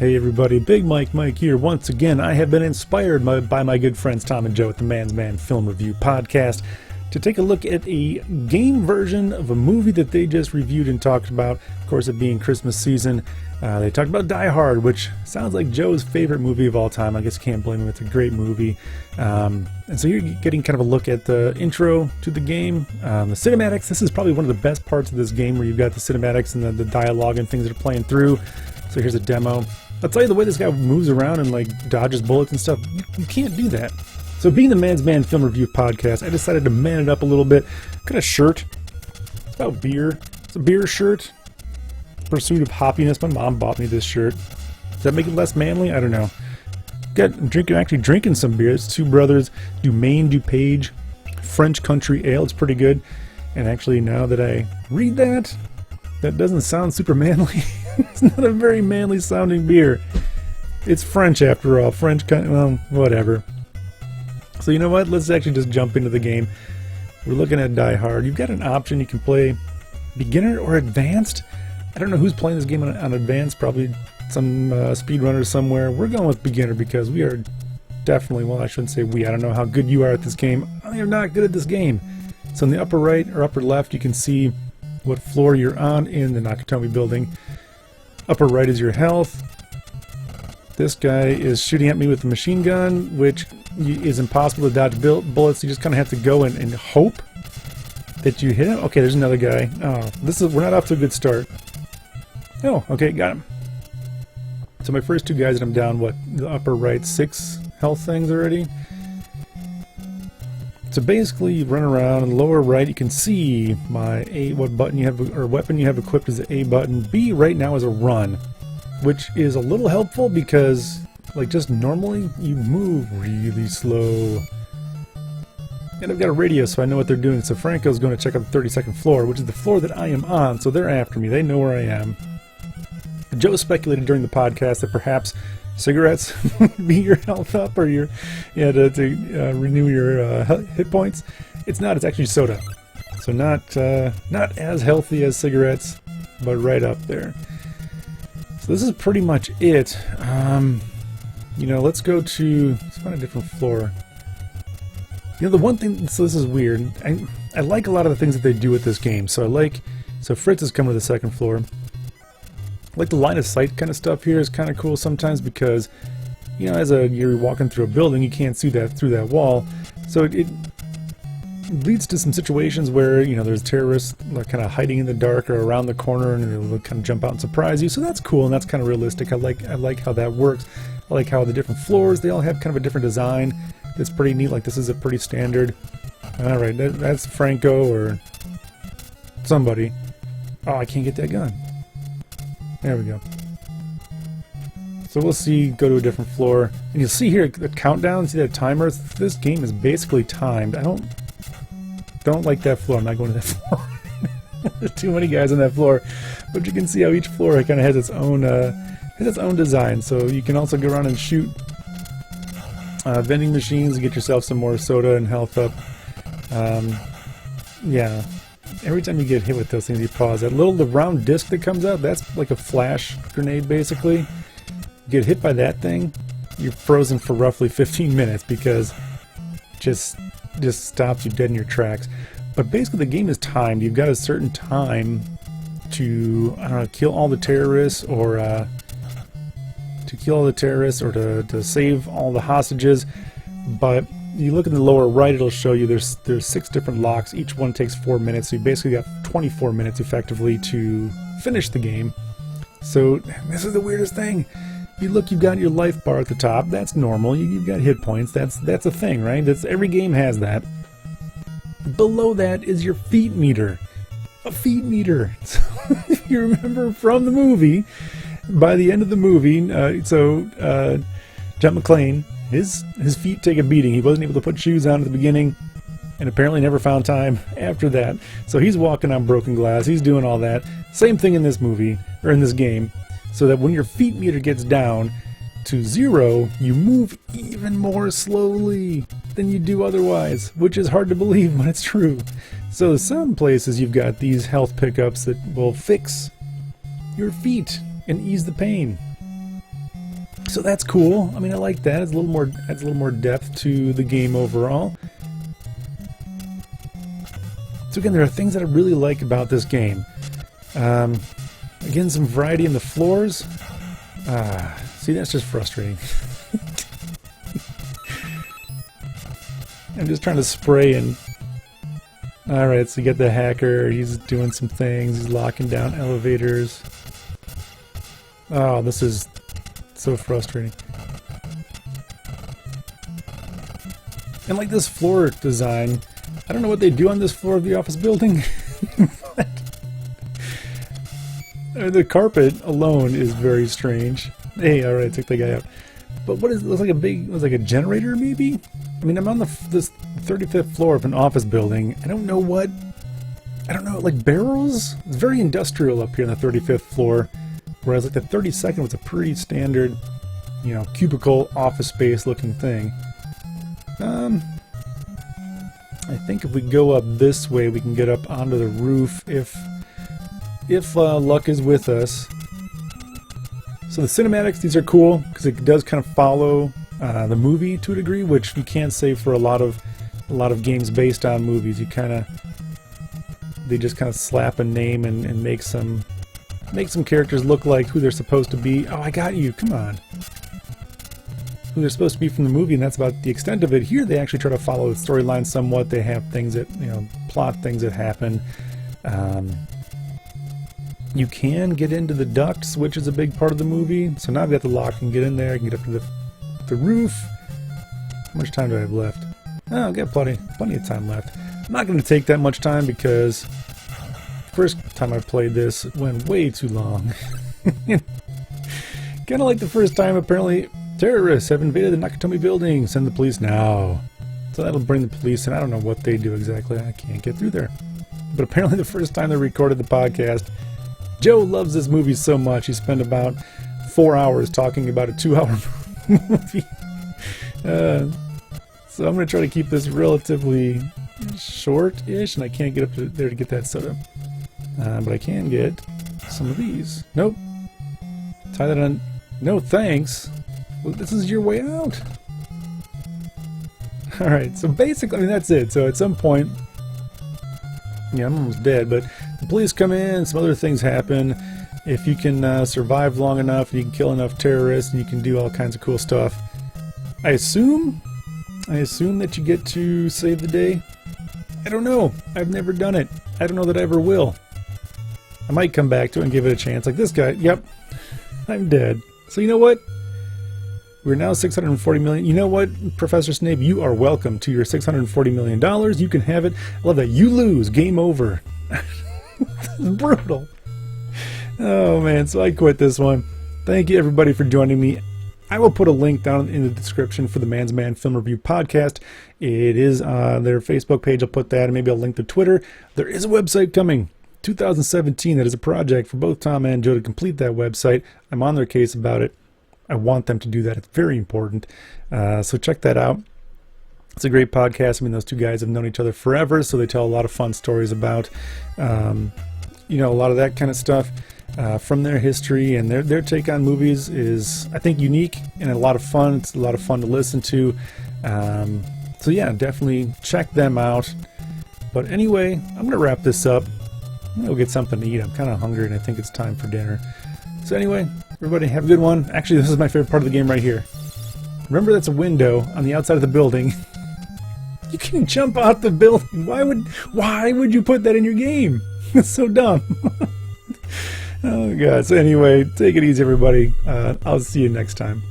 Hey everybody, Big Mike here. Once again, I have been inspired by my good friends Tom and Joe at the Man's Man Film Review Podcast to take a look at a game version of a movie that they just reviewed and talked about. Of course, it being Christmas season, they talked about Die Hard, which sounds like Joe's favorite movie of all time. I guess can't blame him, it's a great movie. And so you're getting kind of a look at the intro to the game. The cinematics, this is probably one of the best parts of this game where you've got the cinematics and the dialogue and things that are playing through. So here's a demo. I'll tell you, the way this guy moves around and like dodges bullets and stuff, you can't do that. So being the Man's Man Film Review Podcast, I decided to man it up a little bit. Got a shirt. It's about beer. It's a beer shirt. Pursuit of hoppiness. My mom bought me this shirt. Does that make it less manly? I don't know. Actually drinking some beer. It's two brothers, Dumaine DuPage French Country Ale. It's pretty good. And actually, now that I read that, that doesn't sound super manly. It's not a very manly sounding beer. It's French after all. Well, whatever. So you know what? Let's actually just jump into the game. We're looking at Die Hard. You've got an option. You can play beginner or advanced. I don't know who's playing this game on advanced. Probably some speedrunners somewhere. We're going with beginner because we are definitely, well, I shouldn't say we. I don't know how good you are at this game. I am not good at this game. So in the upper right or upper left, you can see what floor you're on in the Nakatomi building. Upper right is your health. This guy is shooting at me with a machine gun, which is impossible to dodge bullets. You just kind of have to go and hope that you hit him. Okay, there's another guy. Oh, we're not off to a good start. Oh, okay, got him. So my first two guys that I'm down, what, the upper right, 6 health things already. So basically, you run around. In the lower right, you can see what button you have, or weapon you have equipped is the A button. B right now is a run, which is a little helpful because, like, just normally you move really slow. And I've got a radio, so I know what they're doing. So Franco's going to check out the 32nd floor, which is the floor that I am on. So they're after me. They know where I am. Joe speculated during the podcast that perhaps cigarettes would be your health up, or your to renew your hit points. It's not. It's actually soda. So not as healthy as cigarettes, but right up there. So this is pretty much it. Let's find a different floor. The one thing. So this is weird. I like a lot of the things that they do with this game. So Fritz is coming to the second floor. Like the line of sight kind of stuff here is kind of cool sometimes because, as you're walking through a building, you can't see that through that wall. So it leads to some situations where, there's terrorists like kind of hiding in the dark or around the corner, and they'll kind of jump out and surprise you. So that's cool, and that's kind of realistic. I like how that works. I like how the different floors, they all have kind of a different design. That's pretty neat. Like, this is a pretty standard. All right, that's Franco or somebody. Oh, I can't get that gun. There we go. So we'll go to a different floor. And you'll see here the countdown, see that timer? This game is basically timed. I don't like that floor. I'm not going to that floor. There's too many guys on that floor. But you can see how each floor kind of has its own design. So you can also go around and shoot vending machines and get yourself some more soda and health up. Yeah. Every time you get hit with those things, you pause. The round disc that comes out, that's like a flash grenade, basically. You get hit by that thing, you're frozen for roughly 15 minutes because it just stops you dead in your tracks. But basically, the game is timed. You've got a certain time to, kill all the terrorists, or to save all the hostages. But you look in the lower right, it'll show you there's 6 different locks. Each one takes 4 minutes, so you basically got 24 minutes effectively to finish the game. So this is the weirdest thing. You've got your life bar at the top. That's normal. You've got hit points. That's a thing, right? Every game has that. Below that is your feet meter. A feet meter. So if you remember from the movie, by the end of the movie, John McClane, his feet take a beating. He wasn't able to put shoes on at the beginning, and apparently never found time after that. So he's walking on broken glass. He's doing all that. Same thing in this movie, or in this game. So that when your feet meter gets down to 0, you move even more slowly than you do otherwise, which is hard to believe, but it's true. So some places you've got these health pickups that will fix your feet and ease the pain. So that's cool. I mean, I like that. It's a little more, adds a little more depth to the game overall. So again, there are things that I really like about this game. Again, some variety in the floors. See, that's just frustrating. I'm just trying to spray and... Alright, so you get the hacker. He's doing some things. He's locking down elevators. Oh, this is so frustrating. And like this floor design, I don't know what they do on this floor of the office building. The carpet alone is very strange. Hey, alright, took the guy out. But what is it? Looks like a big, it was like a generator maybe? I mean, I'm on this 35th floor of an office building. I don't know, like barrels? It's very industrial up here on the 35th floor. Whereas like the 32nd was a pretty standard, you know, cubicle office space looking thing. I think if we go up this way, we can get up onto the roof if luck is with us. So the cinematics, these are cool because it does kind of follow the movie to a degree, which you can't say for a lot of games based on movies. They just kind of slap a name and make some characters look like who they're supposed to be. Oh, I got you! Come on. Who they're supposed to be from the movie, and that's about the extent of it. Here, they actually try to follow the storyline somewhat. They have things that, you know, plot things that happen. You can get into the ducts, which is a big part of the movie. So now I've got the lock and get in there. I can get up to the roof. How much time do I have left? Oh, I've got plenty of time left. I'm not going to take that much time because first time I played this went way too long. Kind of like the first time, apparently, terrorists have invaded the Nakatomi building. Send the police now. So that'll bring the police in. I don't know what they do exactly. I can't get through there. But apparently the first time they recorded the podcast, Joe loves this movie so much, he spent about 4 hours talking about a 2-hour movie. So I'm going to try to keep this relatively short-ish, and I can't get up to there to get that soda. But I can get some of these. Nope. Tie that on. No thanks. Well, this is your way out. Alright, so basically, I mean, that's it. So at some point, yeah, I'm almost dead, but the police come in, some other things happen. If you can survive long enough, you can kill enough terrorists, and you can do all kinds of cool stuff. I assume that you get to save the day. I don't know. I've never done it. I don't know that I ever will. I might come back to it and give it a chance. Like this guy. Yep. I'm dead. So you know what? We're now $640 million. You know what, Professor Snape? You are welcome to your $640 million. You can have it. I love that. You lose. Game over. Brutal. Oh, man. So I quit this one. Thank you, everybody, for joining me. I will put a link down in the description for the Man's Man Film Review Podcast. It is their Facebook page. I'll put that, and maybe I'll link to Twitter. There is a website coming. 2017. That is a project for both Tom and Joe to complete that website. I'm on their case about it. I want them to do that. It's very important. So check that out. It's a great podcast. I mean, those two guys have known each other forever, so they tell a lot of fun stories about, you know, a lot of that kind of stuff from their history, and their take on movies is, I think, unique and a lot of fun. It's a lot of fun to listen to. So yeah, definitely check them out. But anyway, I'm going to wrap this up. I'm going to go get something to eat. I'm kind of hungry, and I think it's time for dinner. So anyway, everybody have a good one. Actually, this is my favorite part of the game right here. Remember, that's a window on the outside of the building. You can jump out the building. Why would you put that in your game? It's so dumb. Oh god. So anyway, take it easy, everybody. I'll see you next time.